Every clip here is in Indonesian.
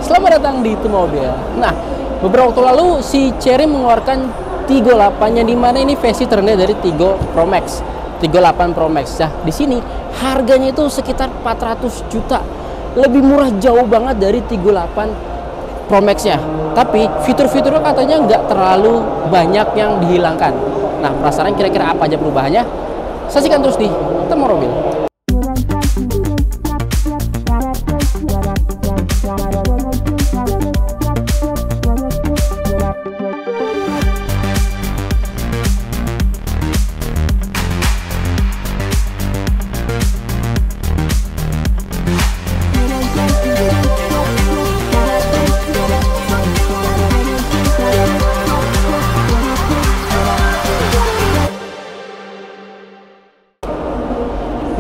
selamat datang di Itu Mobil. Nah, beberapa waktu lalu si Chery mengeluarkan Tiggo 8 yang dimana ini versi terendah dari Tiggo Pro Max, Tiggo 8 Pro Max. Nah, di sini harganya itu sekitar 400 juta, lebih murah jauh banget dari Tiggo 8 Pro Max-nya. Tapi fitur-fiturnya katanya nggak terlalu banyak yang dihilangkan. Nah, penasaran kira-kira apa aja perubahannya? Saksikan terus di Itu Mobil.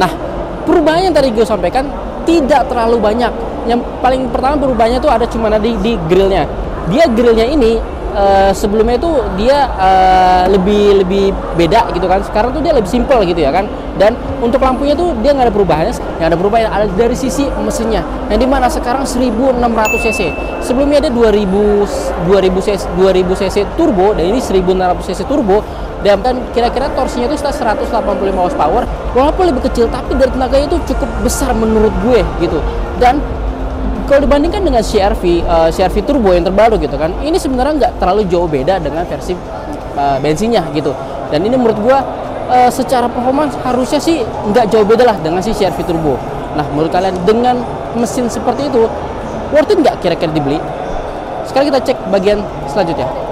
Nah, perubahan yang tadi gue sampaikan tidak terlalu banyak. Yang paling pertama perubahannya tuh ada cuma di grillnya. Dia grillnya ini sebelumnya itu dia lebih beda gitu kan. Sekarang tuh dia lebih simple gitu ya kan. Dan untuk lampunya tuh dia nggak ada perubahannya. Yang ada perubahan ada dari sisi mesinnya. Yang dimana sekarang 1600 cc. Sebelumnya ada 2000 cc turbo dan ini 1600 cc turbo. Dan kan kira-kira torsinya itu sekitar 185 horsepower, walaupun lebih kecil tapi dari tenaganya itu cukup besar menurut gue gitu. Dan kalau dibandingkan dengan CR-V turbo yang terbaru gitu kan, ini sebenarnya nggak terlalu jauh beda dengan versi bensinnya gitu. Dan ini menurut gue secara performance harusnya sih nggak jauh beda lah dengan si CR-V turbo. Nah, menurut kalian dengan mesin seperti itu worth it nggak kira-kira dibeli? Sekarang kita cek bagian selanjutnya.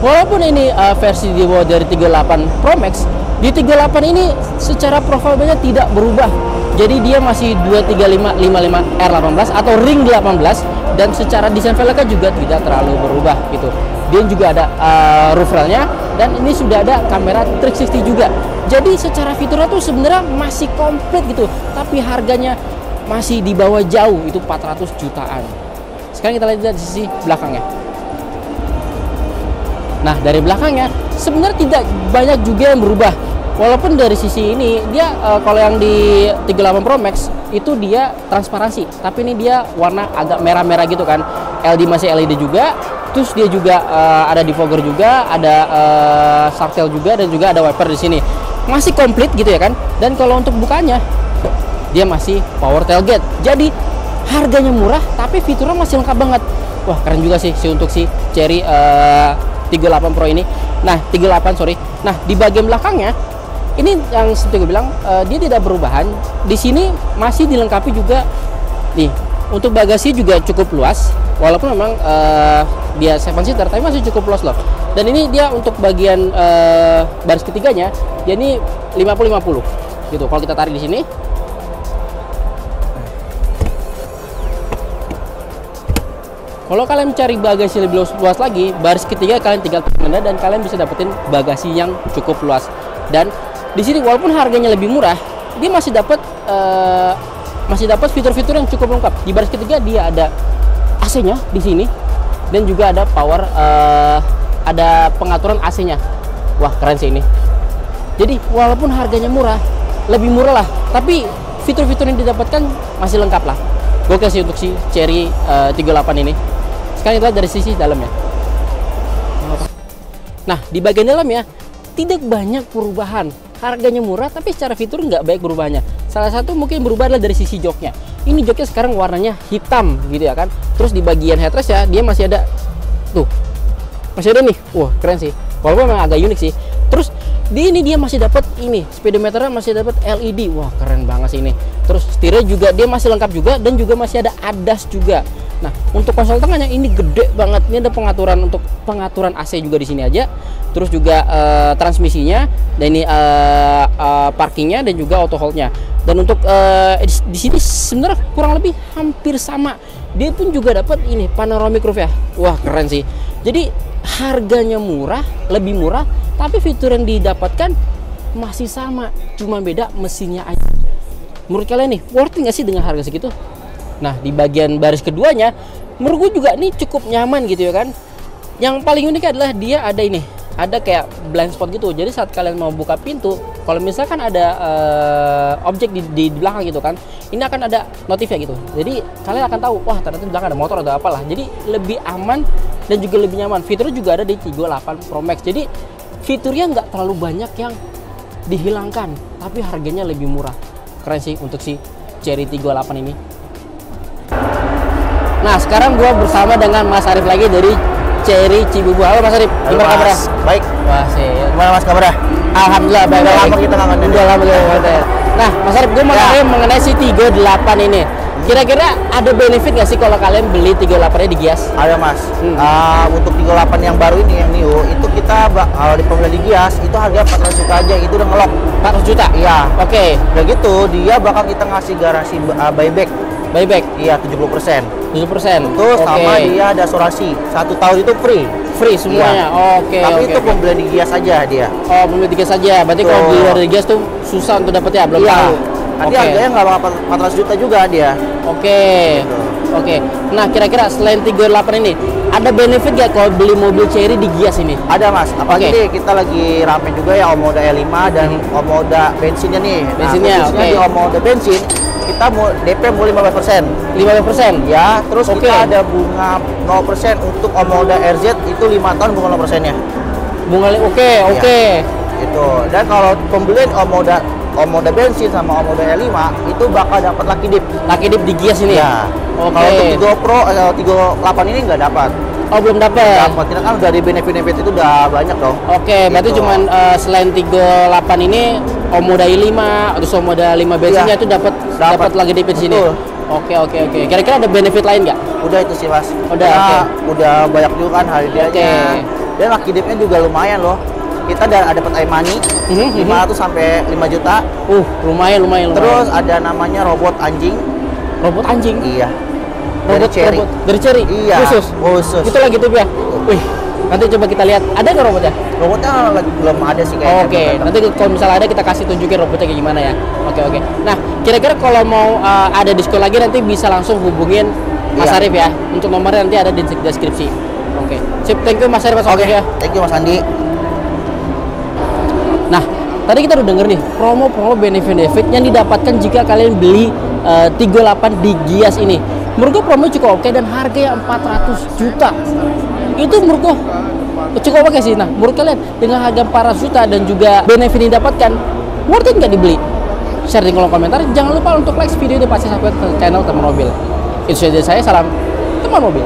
Walaupun ini versi di bawah dari Tiggo 8 Pro Max, di Tiggo 8 ini secara profilnya tidak berubah. Jadi dia masih 23555 R18 atau ring 18 dan secara desain velgnya juga tidak terlalu berubah gitu. Dia juga ada roof railnya dan ini sudah ada kamera 360 juga. Jadi secara fiturnya tuh sebenarnya masih komplit gitu, tapi harganya masih di bawah jauh, itu 400 jutaan. Sekarang kita lihat di sisi belakangnya. Nah, dari belakangnya sebenarnya tidak banyak juga yang berubah. Walaupun dari sisi ini dia kalau yang di Tiggo 8 Pro Max itu dia transparansi, tapi ini dia warna agak merah-merah gitu kan. LED masih LED juga. Terus dia juga ada defogger juga, ada shock tail juga dan juga ada wiper di sini. Masih komplit gitu ya kan. Dan kalau untuk bukanya dia masih power tailgate. Jadi harganya murah tapi fiturnya masih lengkap banget. Wah, keren juga sih untuk si Chery Tiggo 8 Pro ini. Nah, Tiggo 8 sorry. Nah, di bagian belakangnya ini yang seperti gue bilang dia tidak perubahan. Di sini masih dilengkapi juga nih untuk bagasi juga cukup luas. Walaupun memang dia 7 seater tapi masih cukup luas loh. Dan ini dia untuk bagian baris ketiganya dia ini 50-50 gitu. Kalau kita tarik di sini kalau kalian mencari bagasi lebih luas lagi, baris ketiga kalian tinggal pindah dan kalian bisa dapetin bagasi yang cukup luas. Dan di sini walaupun harganya lebih murah, dia masih dapat fitur-fitur yang cukup lengkap. Di baris ketiga dia ada AC-nya di sini dan juga ada power ada pengaturan AC-nya. Wah, keren sih ini. Jadi walaupun harganya murah, lebih murah lah, tapi fitur-fitur yang didapatkan masih lengkap lah. Gue kasih untuk si Chery Tiggo 8 ini. Sekarang kita lihat dari sisi dalamnya. Nah, di bagian dalamnya tidak banyak perubahan. Harganya murah, tapi secara fitur nggak baik perubahannya. Salah satu mungkin berubah adalah dari sisi joknya. Ini joknya sekarang warnanya hitam gitu ya kan. Terus di bagian headrest ya, dia masih ada tuh, masih ada nih. Wah, keren sih. Walaupun memang agak unik sih. Terus di ini dia masih dapat ini speedometernya masih dapat LED. Wah, keren banget sih ini. Terus setirnya juga dia masih lengkap juga dan juga masih ada ADAS juga. Nah, untuk konsol tengahnya ini gede banget. Ini ada pengaturan AC juga di sini aja. Terus juga transmisinya dan ini parkingnya dan juga auto hold-nya. Dan untuk di sini sebenarnya kurang lebih hampir sama. Dia pun juga dapat ini panoramic roof ya. Wah, keren sih. Jadi harganya murah, lebih murah, tapi fitur yang didapatkan masih sama, cuma beda mesinnya aja. Menurut kalian nih, worth it nggak sih dengan harga segitu? Nah, di bagian baris keduanya, menurut gue juga ini cukup nyaman gitu ya kan. Yang paling unik adalah dia ada ini ada kayak blind spot gitu. Jadi saat kalian mau buka pintu, kalau misalkan ada objek di belakang gitu kan, ini akan ada notifnya gitu. Jadi kalian akan tahu, wah ternyata di belakang ada motor atau apalah. Jadi lebih aman dan juga lebih nyaman. Fiturnya juga ada di Tigo 8 Pro Max. Jadi fiturnya nggak terlalu banyak yang dihilangkan, tapi harganya lebih murah. Keren sih untuk si Chery Tigo 8 ini. Nah, sekarang gua bersama dengan Mas Arif lagi dari Chery Cibubur. Halo Mas Arif, gimana kabarnya? Baik. Wah, sih. Gimana Mas kabarnya? Alhamdulillah baik. Udah lama kita nggak ngadain. Udah lama kita ngadain. Nah, Mas Arif, gue mau nanya mengenai si Tigo 8 ini. Kira-kira ada benefit nggak sih kalau kalian beli Tigo 8-nya di Gias? Ada Mas. Untuk Tigo 8 yang baru ini, yang new, itu kita kalau di pembelian di Gias itu harga 400 juta aja, itu udah ngelok. 400 juta? Iya. Oke. Udah gitu, dia bakal kita ngasih garansi buyback. Buyback? Iya, 70%. 70%? Terus sama dia ada asuransi 1 tahun itu free. Free semuanya? Iya. Oke. Tapi itu pembelian di Gias aja dia. Oh, pembelian di Gias saja. Berarti kalau beli dari Gias tuh susah untuk dapetnya, belum tahu. Nanti harganya nggak bakal 400 juta juga dia. Oke. Oke. Nah, kira-kira selain Tigo 8 ini, ada benefit nggak kalau beli mobil Chery di Gias ini? Ada Mas, apalagi nih kita lagi rame juga ya Omoda E5 dan Omoda bensinnya nih. Bensinnya, khususnya di Omoda bensin, kita mau DP mau 15%. 15%? Ya, terus kita ada bunga 0% untuk Omoda RZ itu 5 tahun bunga 0%-nya. Bunga, oke. Itu. Dan kalau pembelian Omoda bensin sama Omoda E5 itu bakal dapat Lucky Dip. Lucky Dip di Gias ini? Ya. Oke. Kalau untuk Tigo Pro, Tigo 8 ini nggak dapat. Oh, belum dapat. Dapat. Kita kan dari benefit itu udah banyak dong. Oke, berarti Gitu. cuman selain Tigo 8 ini Omoda i5 terus Omoda 5 bensinnya itu dapat lagi di sini. Oke. Kira-kira ada benefit lain nggak? Udah itu sih Mas. Udah. Udah banyak juga kan hadiahnya. Dan Lucky Dip-nya juga lumayan loh. Kita ada dapat iMoney 500 sampai 5 juta. Lumayan. Terus ada namanya robot anjing. Robot anjing? Iya. Robot dari Chery? Iya. Khusus. Itu lagi tuh ya. Wih, nanti coba kita lihat. Ada nggak robotnya? Robotnya belum ada sih kayaknya. Oke, nanti kalau misalnya ada kita kasih tunjukin robotnya kayak gimana ya. Oke. Nah, kira-kira kalau mau ada diskon lagi nanti bisa langsung hubungin Mas Arif ya. Untuk nomornya nanti ada di deskripsi. Oke. Sip, thank you Mas Arif. Oke. Thank you Mas Andi. Nah, tadi kita udah denger nih promo-promo benefit yang didapatkan jika kalian beli Tigo 8 di Gias ini. Menurut gue promo cukup oke dan harganya 400 juta. Itu menurut gue cukup oke sih. Nah, menurut kalian dengan harga 400 juta dan juga benefit yang didapatkan, worth it nggak dibeli? Share di kolom komentar. Jangan lupa untuk like video ini, pasti sampai ke channel Teman Mobil. Itu saja dari saya, salam Teman Mobil.